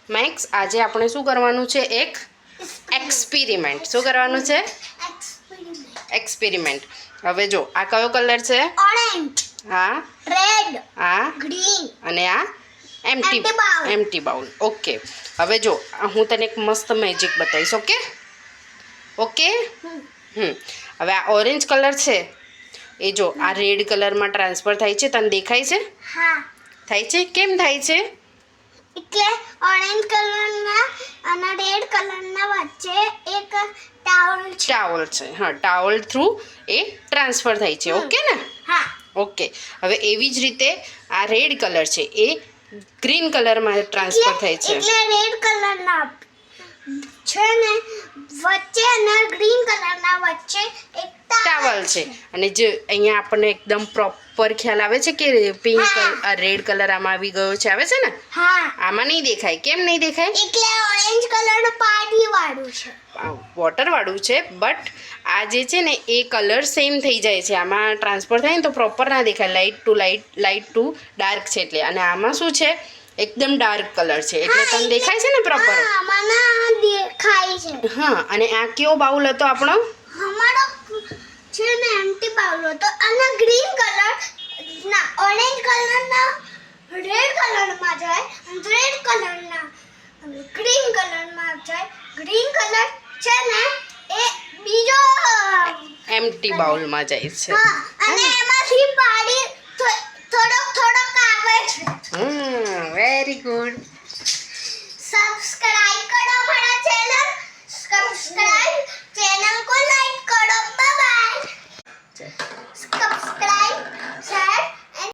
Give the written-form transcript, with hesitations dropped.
Max આજે આપણે શું કરવાનું છે? એક એક્સપેરિમેન્ટ. શું કરવાનું છે? એક્સપેરિમેન્ટ. હવે જો આ કયો કલર છે? ઓરેન્જ, હા, રેડ, આ ગ્રીન અને આ એમ્ટી બાઉલ. ઓકે. હવે જો હું તને એક મસ્ત મેજિક બતાવીશ. Okay okay. હવે આ ઓરેન્જ કલર છે એ જો આ રેડ કલરમાં ટ્રાન્સફર થાય છે. તને દેખાય છે? હા. થાય છે. કેમ થાય છે? એટલે ઓરેન્જ કલરના અને રેડ કલરના વચ્ચે એક ટાવલ છે. ટાવલ છે. હા, ટાવલ થ્રુ એ ટ્રાન્સફર થાય છે. ઓકે ને? હા. ઓકે. હવે એવી જ રીતે આ રેડ કલર છે એ ગ્રીન કલરમાં ટ્રાન્સફર થાય છે. એટલે રેડ કલરના છે ને વચ્ચે અને ગ્રીન કલરના વચ્ચે એક ટાવલ છે. અને જે અહીંયા આપણને એકદમ પ્રોપર ખ્યાલ આવે છે કે પિંક આ રેડ કલર આમાં આવી ગયો છે. આવે છે ને? હા. આમાં નહીં દેખાય. કેમ નહીં દેખાય? એટલે ઓરેન્જ કલરનું પાણી વાળું છે. વોટર વાળું છે, બટ આ જે છે ને એ કલર સેમ થઈ જાય છે. આમાં ટ્રાન્સફર થાય ને તો પ્રોપર ના દેખાય. લાઇટ ટુ ડાર્ક છે એટલે. અને આમાં શું છે? એકદમ ડાર્ક કલર છે એટલે તને દેખાય છે ને પ્રોપર? હા, મને દેખાય છે. હા. અને આ કયો બાઉલ હતો આપણો? અમારો છે ને એમ્ટી બાઉલ હતો અને ગ્રીન કલર ના ઓરેન્જ કલરના રેડ કલરમાં જાય અને રેડ કલરના ગ્રીન કલરમાં જાય. ગ્રીન કલર છે ને એ બીજો એમ્ટી બાઉલમાં જાય છે. હા, અને એમાંથી પાણી થોડોક આવે છે. Very good.